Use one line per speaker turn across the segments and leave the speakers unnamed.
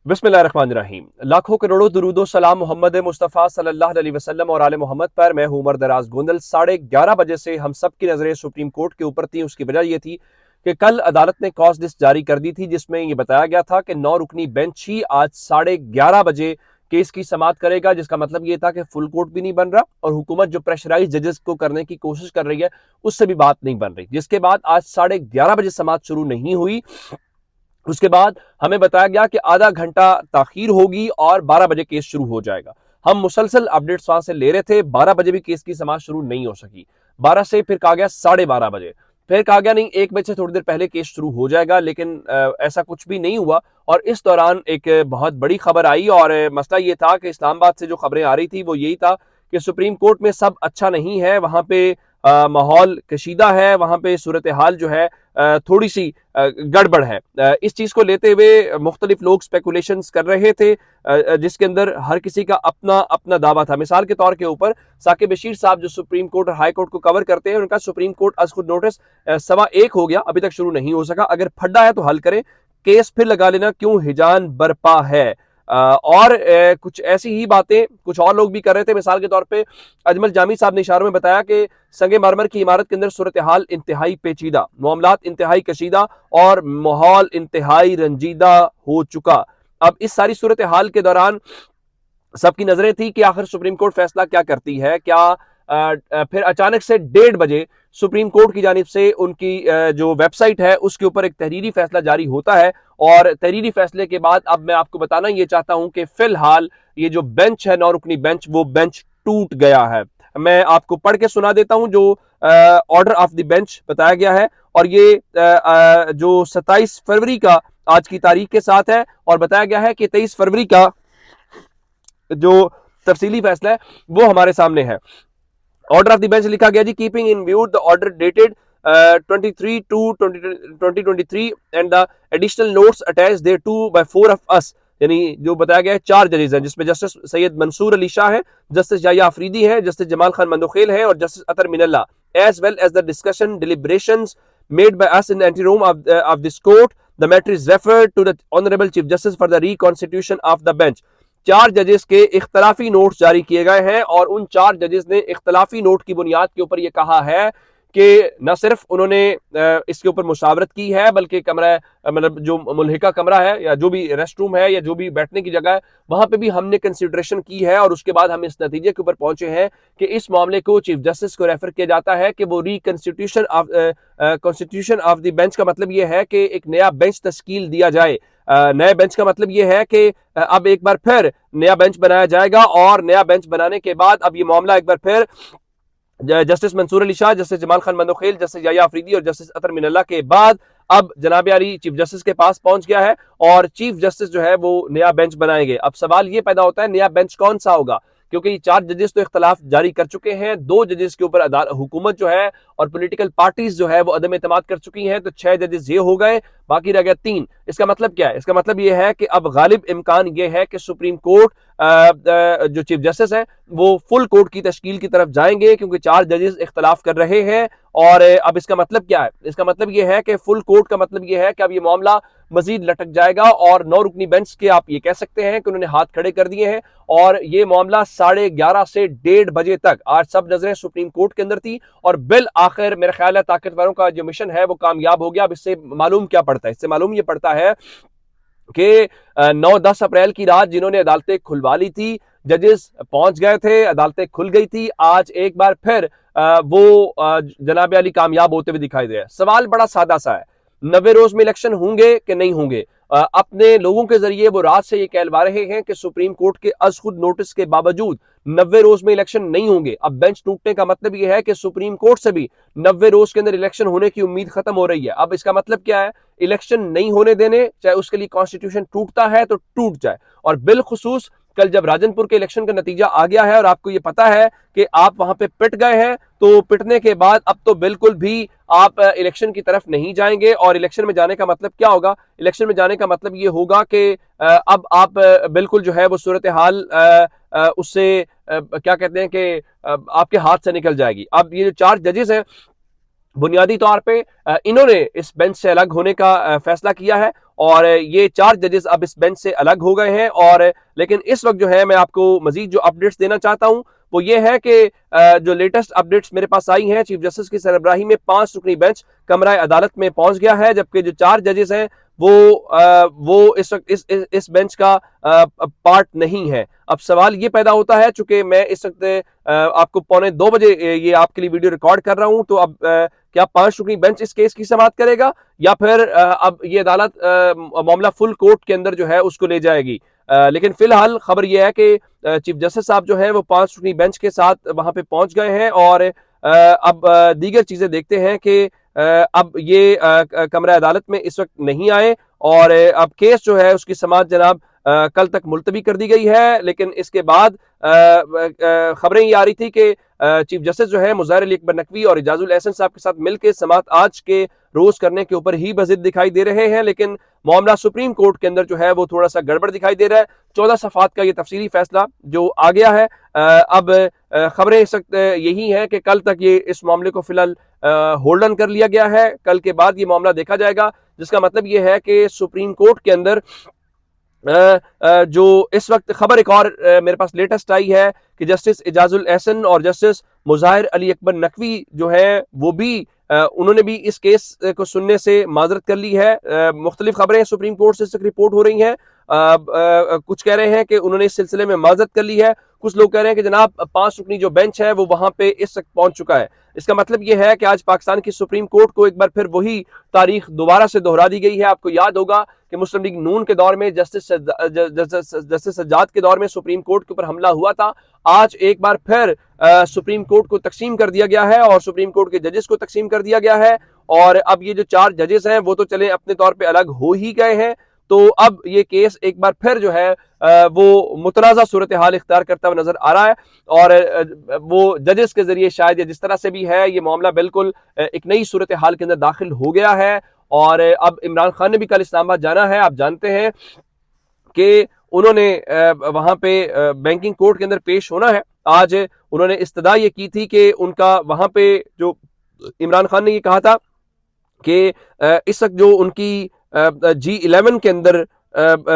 बिस्मिल्लाहिर्रहमानिर्रहीम। लाखों करोड़ों दुरूदो सलाम मोहम्मद मुस्तफ़ा सल्लल्लाहु अलैहि वसल्लम और आले मोहम्मद पर। मैं हूं उमर दराज गोंदल। 11:30 बजे से हम सब की नजरें सुप्रीम कोर्ट के ऊपर थी। उसकी वजह यह थी कि कल अदालत ने कॉज लिस्ट जारी कर दी थी, जिसमें यह बताया गया था कि 9 रुकनी बेंच ही आज 11:30 बजे केस की समाअत करेगा, जिसका मतलब यह था कि फुल कोर्ट भी नहीं बन रहा और हुकूमत जो प्रेशराइज जजेस को करने की कोशिश कर रही है उससे भी बात नहीं बन रही, जिसके बाद आज 11:30 बजे समाअत शुरू नहीं हुई। उसके बाद हमें बताया गया कि आधा घंटा ताखीर होगी और 12 बजे केस शुरू हो जाएगा। हम मुसलसल अपडेट्स वहां से ले रहे थे। 12 बजे भी केस की समाअत शुरू नहीं हो सकी। 12 से फिर कहा गया 12:30 बजे, फिर कहा गया नहीं 1 बजे से थोड़ी देर पहले केस शुरू हो जाएगा, लेकिन ऐसा कुछ भी नहीं हुआ। और इस दौरान एक बहुत बड़ी खबर आई और मसला ये था कि इस्लामाबाद से जो खबरें आ रही थी वो यही था कि सुप्रीम कोर्ट में सब अच्छा नहीं है, वहां पे माहौल कशीदा है, वहां पे सूरत हाल जो है थोड़ी सी गड़बड़ है। इस चीज को लेते हुए मुख्तलिफ लोग स्पेकुलेशन कर रहे थे, जिसके अंदर हर किसी का अपना अपना दावा था। मिसाल के तौर के ऊपर साकिब बशीर साहब जो सुप्रीम कोर्ट और हाई कोर्ट को कवर करते हैं, उनका सुप्रीम कोर्ट आज खुद नोटिस 1:15 हो गया, अभी तक शुरू नहीं हो सका। अगर फड्डा है तो हल करें, केस फिर लगा लेना, क्यों हिजान बरपा है। और कुछ ऐसी ही बातें कुछ और लोग भी कर रहे थे। मिसाल के तौर पे अजमल जामी साहब ने इशारों में बताया कि संगे मरमर की इमारत के अंदर सूरत हाल इंतहाई पेचीदा, मामलात इंतहाई कशीदा और माहौल इंतहाई रंजीदा हो चुका। अब इस सारी सूरत हाल के दौरान सबकी नजरें थी कि आखिर सुप्रीम कोर्ट फैसला क्या करती है। क्या फिर अचानक से 1:30 बजे सुप्रीम कोर्ट की जानिब से उनकी जो वेबसाइट है उसके ऊपर एक तहरीरी फैसला जारी होता है। और तहरीरी फैसले के बाद अब मैं आपको बताना ये चाहता हूं कि फिलहाल ये जो बेंच है, 9 रुकनी बेंच, वो बेंच टूट गया है। मैं आपको पढ़ के सुना देता हूं जो ऑर्डर ऑफ द बेंच बताया गया है। और ये जो 27 फरवरी का आज की तारीख के साथ है और बताया गया है कि 23 फरवरी का जो तफसीली फैसला है वो हमारे सामने है। ऑर्डर ऑफ द बेंच लिखा गया जी, keeping in view the order dated 23/2/2023 and the additional notes attach thereto by 4 of us, यानी जो बताया गया है 4 जजेस हैं, जिसमें जस्टिस सैयद मंसूर अली शाह है, जस्टिस याया अफरीदी है, जस्टिस जमाल खान मंदोखेल है और justice Athar Minallah, as well as the discussion deliberations made by us in ante room of this court. The matter is referred to the honourable chief justice for the reconstitution of the bench. 4 जजेस के इख्तलाफी notes जारी किए गए हैं और उन 4 जजेस ने इख्तलाफी नोट की बुनियाद के ऊपर यह कहा है कि न सिर्फ उन्होंने इसके ऊपर मुशावरत की है, बल्कि कमरा मतलब जो मुल्हिका कमरा है या जो भी रेस्ट रूम है या जो भी बैठने की जगह है वहां पे भी हमने कंसिडरेशन की है। और उसके बाद हम इस नतीजे के ऊपर पहुंचे हैं कि इस मामले को चीफ जस्टिस को रेफर किया जाता है कि वो कॉन्स्टिट्यूशन ऑफ द बेंच का मतलब यह है कि एक नया बेंच तश्कील दिया जाए। नए बेंच का मतलब यह है कि अब एक बार फिर नया बेंच बनाया जाएगा और नया बेंच बनाने के बाद अब ये मामला एक बार फिर justice Mansoor Ali Shah, justice Jamal Khan Mandokhel, justice Yahya Afridi और जस्टिस अतर मिनल्ला के बाद अब जनाब आली चीफ जस्टिस के पास पहुंच गया है और चीफ जस्टिस जो है वो नया बेंच बनाएंगे। अब सवाल ये पैदा होता है नया बेंच कौन सा होगा, क्योंकि ये 4 जजेस तो इख्तलाफ जारी कर चुके हैं। 2 जजेस के ऊपर हुकूमत जो है और पॉलिटिकल पार्टीज जो है वो अदम एतमाद कर चुकी हैं, तो 6 जजेस ये हो गए, बाकी रह गया 3। इसका मतलब क्या है? इसका मतलब यह है कि अब गालिब इम्कान यह है कि सुप्रीम कोर्ट जो चीफ जस्टिस है वो फुल कोर्ट की तश्कील की तरफ जाएंगे, क्योंकि 4 जजेस इख्तलाफ कर रहे हैं। और अब इसका मतलब क्या है? इसका मतलब यह है कि फुल कोर्ट का मतलब यह है कि अब ये मामला मजीद लटक जाएगा और 9 रुकनी बेंच के आप ये कह सकते हैं कि उन्होंने हाथ खड़े कर दिए हैं और ये मामला 11:30 से 1:30 बजे तक आज सब नजरें सुप्रीम कोर्ट के अंदर थी और बिल आखिर मेरे ख्याल है ताकतवरों का जो मिशन है वो कामयाब हो गया। अब इससे मालूम क्या पड़ता है? इससे मालूम ये पड़ता है कि 9-10 अप्रैल की रात जिन्होंने अदालतें खुलवा ली थी, जजेस पहुंच गए थे, अदालतें खुल गई थी, आज एक बार फिर वो जनाब अली कामयाब होते हुए दिखाई दे। सवाल बड़ा सादा सा है, 90 रोज में इलेक्शन होंगे कि नहीं होंगे? अपने लोगों के जरिए वो रात से ये कहलवा रहे हैं कि सुप्रीम कोर्ट के अज खुद नोटिस के बावजूद 90 रोज में इलेक्शन नहीं होंगे। अब बेंच टूटने का मतलब यह है कि सुप्रीम कोर्ट से भी 90 रोज के अंदर इलेक्शन होने की उम्मीद खत्म हो रही है। अब इसका मतलब क्या है? इलेक्शन नहीं होने देने, चाहे उसके लिए कॉन्स्टिट्यूशन टूटता है तो टूट जाए। और बिलखुसूस कल जब राजनपुर के इलेक्शन का नतीजा आ गया है और आपको यह पता है कि आप वहां पे पिट गए हैं, तो पिटने के बाद अब तो बिल्कुल भी आप इलेक्शन की तरफ नहीं जाएंगे। और इलेक्शन में जाने का मतलब क्या होगा? इलेक्शन में जाने का मतलब यह होगा कि अब आप बिल्कुल जो है वो सूरत हाल उससे क्या कहते हैं कि आपके हाथ से निकल जाएगी। अब ये जो 4 जजेस हैं बुनियादी तौर पे इन्होंने इस बेंच से अलग होने का फैसला किया है और ये 4 जजेस अब इस बेंच से अलग हो गए हैं। और लेकिन इस वक्त जो है मैं आपको मजीद जो अपडेट्स देना चाहता हूं वो ये है कि जो लेटेस्ट अपडेट्स मेरे पास आई हैं, चीफ जस्टिस की सरबराही में 5 रुकनी बेंच कमरा अदालत में पहुंच गया है, जबकि जो 4 जजेस हैं वो इस वक्त इस बेंच का पार्ट नहीं है। अब सवाल ये पैदा होता है, चूंकि मैं इस वक्त आपको 1:45 ये आपके लिए वीडियो रिकॉर्ड कर रहा हूं, तो अब क्या 5 रुकनी बेंच इस केस की समाअत करेगा या फिर अब ये अदालत मामला फुल कोर्ट के अंदर जो है उसको ले जाएगी। लेकिन फिलहाल खबर यह है कि चीफ जस्टिस साहब जो है वो 5 रुकनी बेंच के साथ वहां पे पहुंच गए हैं और अब दीगर चीजें देखते हैं कि अब ये कमरा अदालत में इस वक्त नहीं आए और अब केस जो है उसकी समाअत जनाब कल तक मुलतवी कर दी गई है। लेकिन इसके बाद खबरें ये आ रही थी कि चीफ जस्टिस जो है मुज़ाहिर अली अकबर नकवी और इजाजुल एहसन साहब के साथ मिलकर समाअत आज के रोज करने के ऊपर ही बजिद दिखाई दे रहे हैं, लेकिन मामला सुप्रीम कोर्ट के अंदर जो है वो थोड़ा सा गड़बड़ दिखाई दे रहा है। 14 सफात का ये तफसीली फैसला जो आ गया है, अब खबरें इस वक्त यही हैं कि कल तक ये इस मामले को फिलहाल होल्ड ऑन कर लिया गया है। कल के बाद ये मामला देखा जाएगा, जिसका मतलब ये है कि सुप्रीम कोर्ट के अंदर जो इस वक्त खबर एक और मेरे पास लेटेस्ट आई है कि जस्टिस इजाजुल एहसन और जस्टिस मुज़ाहिर अली अकबर नकवी जो है वो भी उन्होंने भी इस केस को सुनने से माजरत कर ली है। मुख्तलिफ खबरें सुप्रीम कोर्ट से रिपोर्ट हो रही हैं। कुछ कह रहे हैं कि उन्होंने इस सिलसिले में माजरत कर ली है, कुछ लोग कह रहे हैं कि जनाब 5 रुकनी जो बेंच है वो वहां पे इस वक्त पहुंच चुका है। इसका मतलब यह है कि आज पाकिस्तान की सुप्रीम कोर्ट को एक बार फिर वही तारीख दोबारा से दोहरा दी गई है। आपको याद होगा कि मुस्लिम लीग नून के दौर में जस्टिस सज्जाद के दौर में सुप्रीम कोर्ट के ऊपर हमला हुआ था। आज एक बार फिर सुप्रीम कोर्ट को तकसीम कर दिया गया है और सुप्रीम कोर्ट के जजेस को तकसीम कर दिया गया है और अब ये जो 4 जजेस हैं वो तो चले अपने तौर पे अलग हो ही गए हैं। तो अब ये केस एक बार फिर जो है वो मुतनाज़ा सूरत हाल इख्तियार करता हुआ नजर आ रहा है और वो जजेस के जरिए शायद या जिस तरह से भी है ये मामला बिल्कुल एक नई सूरत हाल के अंदर दाखिल हो गया है। और अब इमरान खान ने भी कल इस्लामाबाद जाना है। आप जानते हैं कि उन्होंने वहां पे बैंकिंग कोर्ट के अंदर पेश होना है। आज उन्होंने इस्तदा ये की थी कि उनका वहां पे जो इमरान खान ने ये कहा था कि इस वक्त जो उनकी G11 के अंदर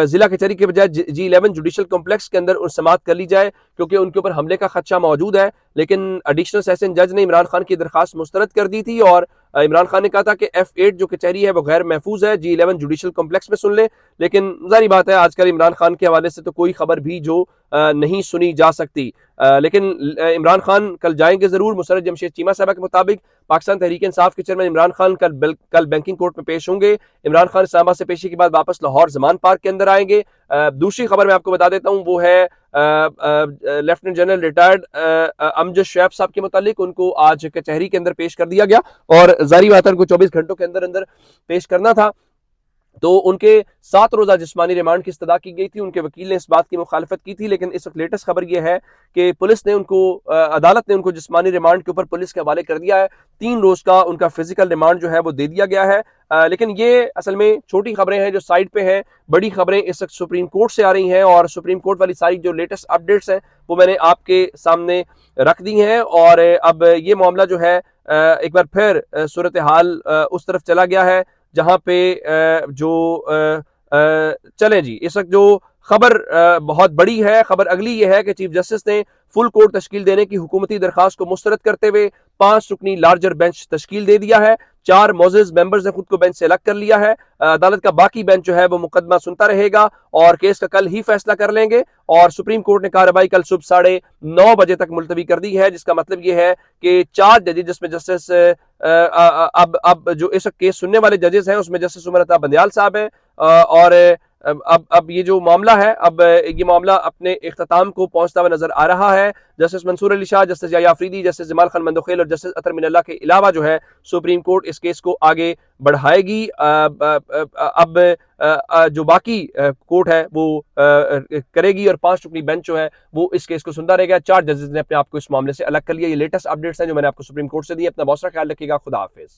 जिला कचहरी के बजाय G11 जुडिशल कॉम्प्लेक्स के अंदर समाअत कर ली जाए, क्योंकि उनके ऊपर हमले का खदशा मौजूद है। लेकिन एडिशनल सेशन जज ने इमरान खान की दरखास्त मुस्तरद कर दी थी और इमरान खान ने कहा था कि F8 जो कचहरी है वो गैर महफूज है, G11 जुडिशल कॉम्प्लेक्स में सुन ले। लेकिन जारी बात है आजकल इमरान खान के हवाले से तो कोई खबर भी जो नहीं सुनी जा सकती। लेकिन इमरान खान कल जाएंगे जरूर। मुसर्रत जमशेद चीमा साहब के मुताबिक पाकिस्तान तहरीक इंसाफ के चेयरमैन इमरान खान कल बैंकिंग कोर्ट में पेश होंगे। इमरान खान इस्लामाबाद से पेशी के बाद वापस लाहौर जमान पार्क के अंदर आएंगे। दूसरी खबर मैं आपको बता देता हूं वो है lieutenant general retired Amjad Shoaib साहब के मुतालिक उनको आज कचहरी के अंदर पेश कर दिया गया और जारी बात है उनको 24 घंटों के अंदर अंदर पेश करना था। तो उनके 7 रोजा जिस्मानी रिमांड की इस्तदा की गई थी। उनके वकील ने इस बात की मुखालफत की थी, लेकिन इस वक्त लेटेस्ट खबर यह है कि पुलिस ने उनको अदालत ने उनको जिस्मानी रिमांड के ऊपर पुलिस के हवाले कर दिया है। 3 रोज का उनका फिजिकल रिमांड जो है वो दे दिया गया है। लेकिन ये असल में छोटी खबरें हैं जो साइड पे हैं। बड़ी खबरें इस वक्त सुप्रीम कोर्ट से आ रही हैं और सुप्रीम कोर्ट वाली सारी जो लेटेस्ट अपडेट्स हैं वो मैंने आपके सामने रख दी हैं। और अब ये मामला जो है एक बार फिर सूरत हाल उस तरफ चला गया है जहां पे जो चले जी इस वक्त जो खबर बहुत बड़ी है। खबर अगली ये है कि चीफ जस्टिस ने फुल कोर्ट तश्कील देने की हुकूमती दरखास्त को मुस्तरद करते हुए 5 रुकनी लार्जर बेंच तश्कील दे दिया है। 4 मोअज़्ज़ज़ मेंबर्स ने खुद को बेंच से अलग कर लिया है। अदालत का बाकी बेंच जो है वो मुकदमा सुनता रहेगा और केस का कल ही फैसला कर लेंगे। और सुप्रीम कोर्ट ने कार्रवाई कल सुबह 9:30 बजे तक मुलतवी कर दी है, जिसका मतलब ये है कि 4 जजेस जिसमें जस्टिस अब जो इस केस सुनने वाले जजेस हैं उसमें जस्टिस उमर अता बंदयाल साहब हैं और अब ये जो मामला है अब ये मामला अपने इख्तिताम को पहुंचता हुआ नजर आ रहा है। Justice Mansoor Ali Shah, justice Yahya Afridi, justice Jamal Khan Mandokhel और जस्टिस अतर मिनल्ला के अलावा जो है सुप्रीम कोर्ट इस केस को आगे बढ़ाएगी। अब जो बाकी कोर्ट है वो करेगी और 5 रुकनी बेंच जो है वो इस केस को सुनता रहेगा। 4 जजेस ने अपने आप को इस मामले से अलग कर लिया। ये लेटेस्ट अपडेट्स हैं जो मैंने आपको सुप्रीम कोर्ट से दी। अपना बहुत सारा ख्याल रखिएगा। खुदा हाफिज।